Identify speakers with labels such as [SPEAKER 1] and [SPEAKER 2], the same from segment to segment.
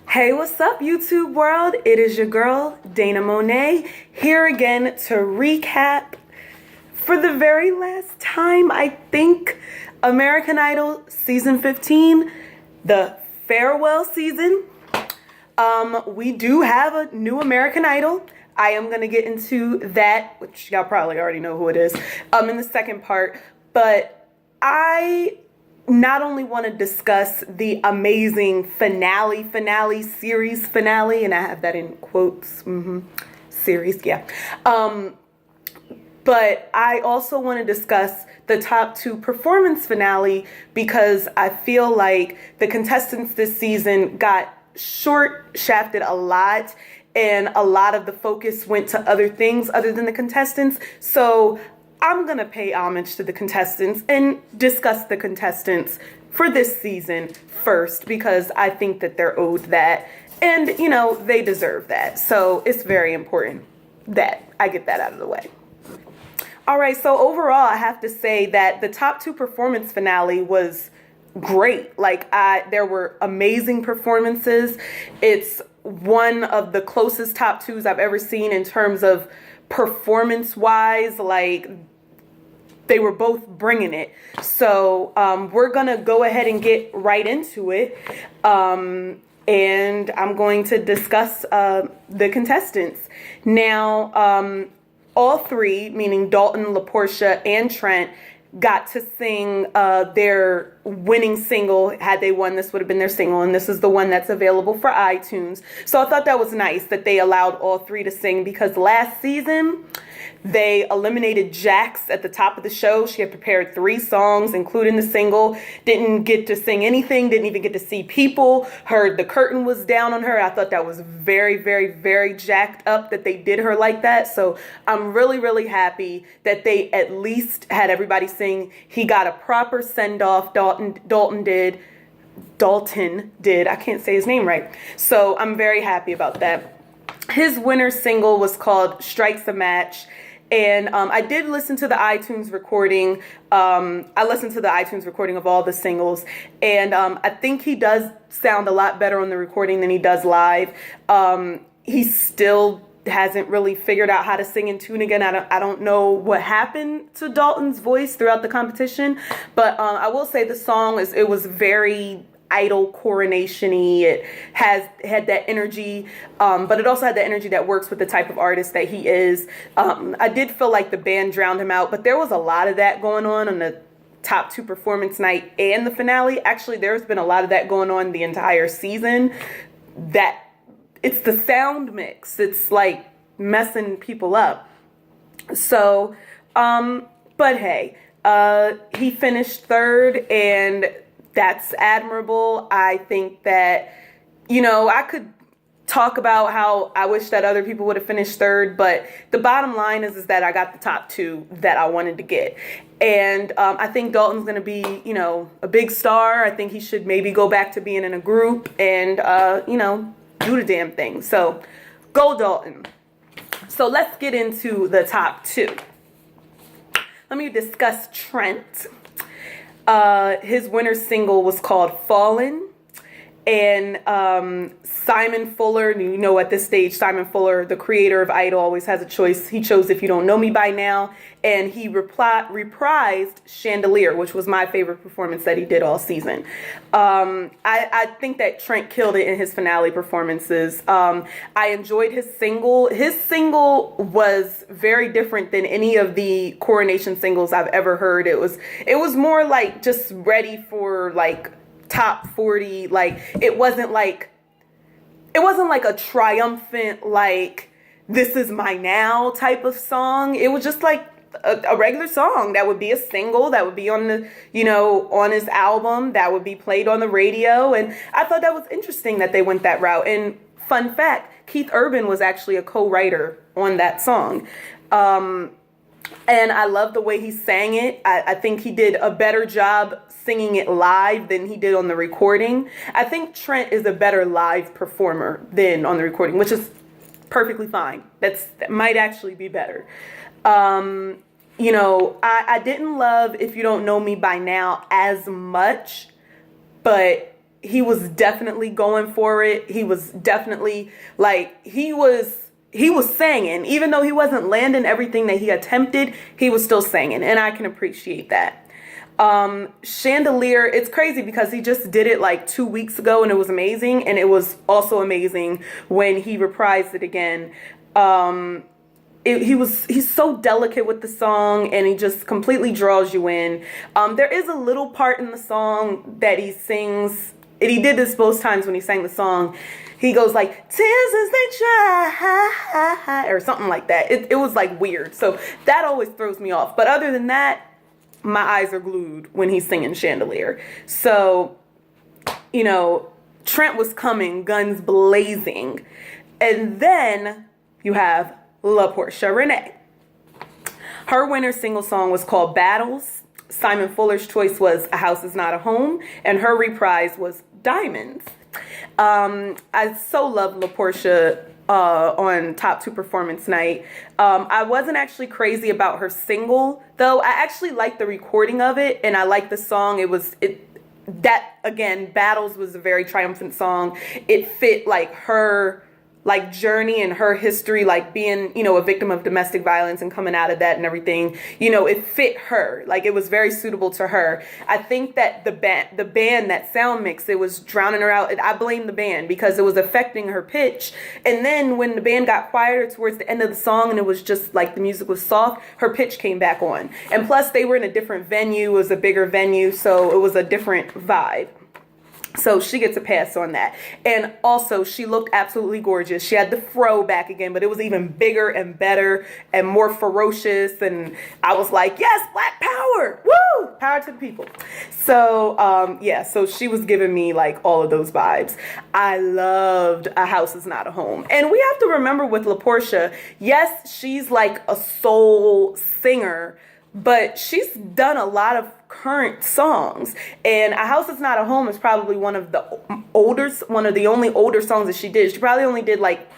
[SPEAKER 1] Hey, what's up, YouTube world? It is your girl, Dana Monet, here again to recap for the very last time, I think, American Idol Season 15, the farewell season. We do have a new American Idol. I am going to get into that, which y'all probably already know who it is, in the second part. But I not only want to discuss the amazing series finale, and I have that in quotes, series, yeah. But I also want to discuss the top two performance finale because I feel like the contestants this season got short shafted a lot and a lot of the focus went to other things other than the contestants. So I'm going to pay homage to the contestants and discuss the contestants for this season first because I think that they're owed that. And, you know, they deserve that. So it's very important that I get that out of the way. All right, so overall, I have to say that the top two performance finale was great. Like, there were amazing performances. It's one of the closest top twos I've ever seen in terms of performance-wise. Like, they were both bringing it. So we're going to go ahead and get right into it. And I'm going to discuss the contestants. Now, all three, meaning Dalton, LaPortia, and Trent, got to sing their winning single. Had they won, this would have been their single, and this is the one that's available for iTunes. So I thought that was nice that they allowed all three to sing because last season they eliminated Jax at the top of the show. She had prepared 3 songs, including the single. Didn't get to sing anything, didn't even get to see people. Heard the curtain was down on her. I thought that was very, very, very jacked up that they did her like that. So I'm really, really happy that they at least had everybody sing. He got a proper send-off. Dalton did. I can't say his name right. So I'm very happy about that. His winner single was called Strikes a Match. And I did listen to the iTunes recording. I listened to the iTunes recording of all the singles. And I think he does sound a lot better on the recording than he does live. He still hasn't really figured out how to sing in tune again. I don't know what happened to Dalton's voice throughout the competition. But I will say the song was very Idol coronation-y. It had that energy, but it also had the energy that works with the type of artist that he is. I did feel like the band drowned him out, but there was a lot of that going on the top two performance night and the finale. Actually, there's been a lot of that going on the entire season. That it's the sound mix. It's like messing people up. So, but hey, he finished third, and that's admirable. I think that, you know, I could talk about how I wish that other people would have finished third, but the bottom line is that I got the top two that I wanted to get. And I think Dalton's going to be, you know, a big star. I think he should maybe go back to being in a group and, you know, do the damn thing. So go Dalton. So let's get into the top two. Let me discuss Trent. His winner single was called Fallen, and Simon Fuller, you know, at this stage, Simon Fuller, the creator of Idol, always has a choice. He chose If You Don't Know Me By Now, and he reprised Chandelier, which was my favorite performance that he did all season. I think that Trent killed it in his finale performances. I enjoyed his single. His single was very different than any of the coronation singles I've ever heard. It was more like just ready for like top 40. Like it wasn't like a triumphant, like, this is my now type of song. It was just like a regular song that would be a single, that would be on the, you know, on his album, that would be played on the radio. And I thought that was interesting that they went that route. And fun fact, Keith Urban was actually a co-writer on that song. And I love the way he sang it. I think he did a better job singing it live than he did on the recording. I think Trent is a better live performer than on the recording, which is perfectly fine. That might actually be better. You know, I didn't love If You Don't Know Me By Now as much, but he was definitely going for it. He was definitely like, he was singing. Even though he wasn't landing everything that he attempted, he was still singing. And I can appreciate that. Chandelier, it's crazy because he just did it like 2 weeks ago and it was amazing. And it was also amazing when he reprised it again. He's so delicate with the song and he just completely draws you in. There is a little part in the song that he sings, and he did this both times when he sang the song. He goes like, tears as they try, or something like that. It was like weird. So that always throws me off. But other than that, my eyes are glued when he's singing Chandelier. So, you know, Trent was coming, guns blazing. And then you have LaPortia Renee. Her winner single song was called Battles. Simon Fuller's choice was A House Is Not a Home. And her reprise was Diamonds. I so love LaPortia on Top 2 Performance Night. I wasn't actually crazy about her single, though. I actually liked the recording of it, and I liked the song. That again, Battles was a very triumphant song. It fit like her like journey and her history, like being, you know, a victim of domestic violence and coming out of that and everything. You know, it fit her. Like, it was very suitable to her. I think that the band, that sound mix, it was drowning her out. I blame the band because it was affecting her pitch. And then when the band got quieter towards the end of the song and it was just like the music was soft, her pitch came back on. And plus they were in a different venue. It was a bigger venue, so it was a different vibe. So she gets a pass on that. And also, she looked absolutely gorgeous. She had the fro back again, but it was even bigger and better and more ferocious. And I was like, yes, Black power. Woo! Power to the people. So, yeah, so she was giving me like all of those vibes. I loved A House Is Not a Home. And we have to remember with LaPortia, yes, she's like a soul singer, but she's done a lot of current songs, and A House Is Not a Home is probably one of the only older songs that she did. She probably only did like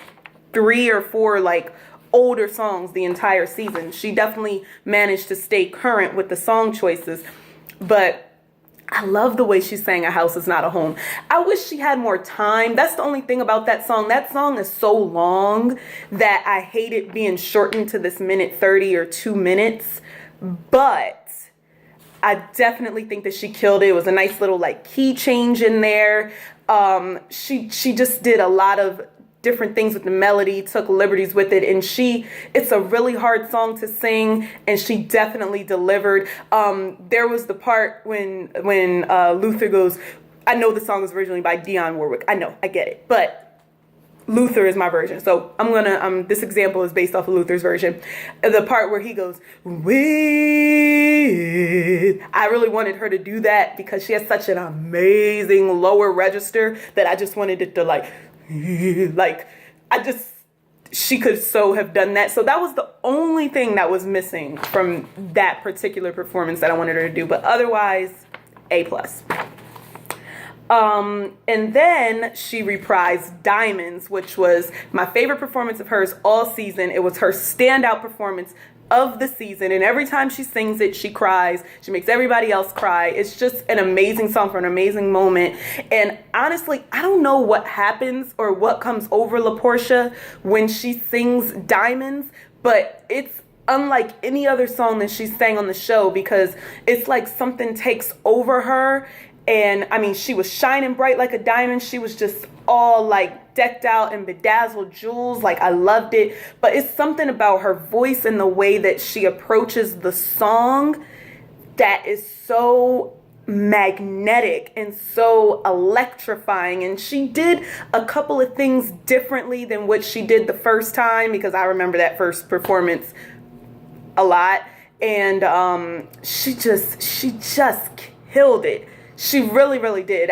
[SPEAKER 1] 3 or 4 like older songs the entire season. She definitely managed to stay current with the song choices, but I love the way she sang A House Is Not a Home. I wish she had more time. That's the only thing about that song. That song is so long that I hate it being shortened to this minute 30 or 2 minutes. But I definitely think that she killed it. It was a nice little like key change in there. She just did a lot of different things with the melody, took liberties with it, and it's a really hard song to sing, and she definitely delivered. There was the part when Luther goes, I know the song was originally by Dionne Warwick. I know, I get it, but Luther is my version. So I'm gonna, this example is based off of Luther's version. The part where he goes, with, I really wanted her to do that because she has such an amazing lower register that I just wanted it to she could so have done that. So that was the only thing that was missing from that particular performance that I wanted her to do. But otherwise, A+. And then she reprised Diamonds, which was my favorite performance of hers all season. It was her standout performance of the season. And every time she sings it, she cries. She makes everybody else cry. It's just an amazing song for an amazing moment. And honestly, I don't know what happens or what comes over LaPortia when she sings Diamonds, but it's unlike any other song that she sang on the show because it's like something takes over her. And I mean, she was shining bright like a diamond. She was just all like decked out in bedazzled jewels. Like, I loved it. But it's something about her voice and the way that she approaches the song that is so magnetic and so electrifying. And she did a couple of things differently than what she did the first time, because I remember that first performance a lot. And she just killed it. She really, really did.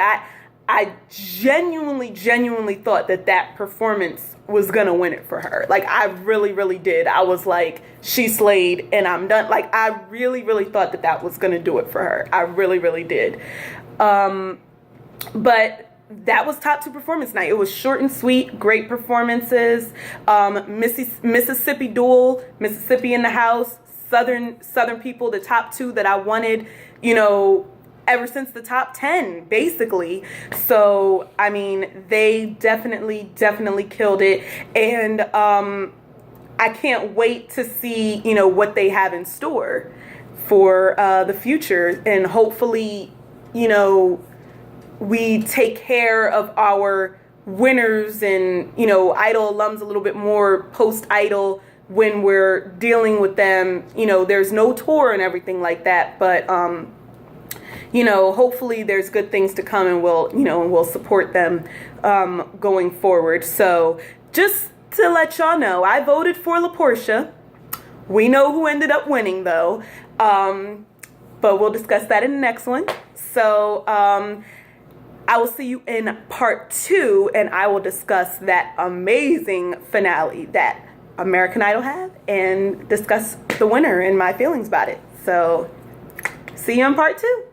[SPEAKER 1] I genuinely thought that performance was going to win it for her. Like, I really, really did. I was like, she slayed and I'm done. Like, I really, really thought that was going to do it for her. I really, really did. But that was Top 2 Performance Night. It was short and sweet, great performances. Mississippi Duel, Mississippi in the house, Southern people, the top 2 that I wanted, you know, ever since the top 10, basically. So, I mean, they definitely killed it. And I can't wait to see, what they have in store for the future. And hopefully, we take care of our winners and, Idol alums a little bit more post-Idol when we're dealing with them. There's no tour and everything like that, but hopefully there's good things to come, and we'll support them going forward. So just to let y'all know, I voted for LaPortia. We know who ended up winning though, but we'll discuss that in the next one. So I will see you in part 2, and I will discuss that amazing finale that American Idol had and discuss the winner and my feelings about it. So see you in part 2.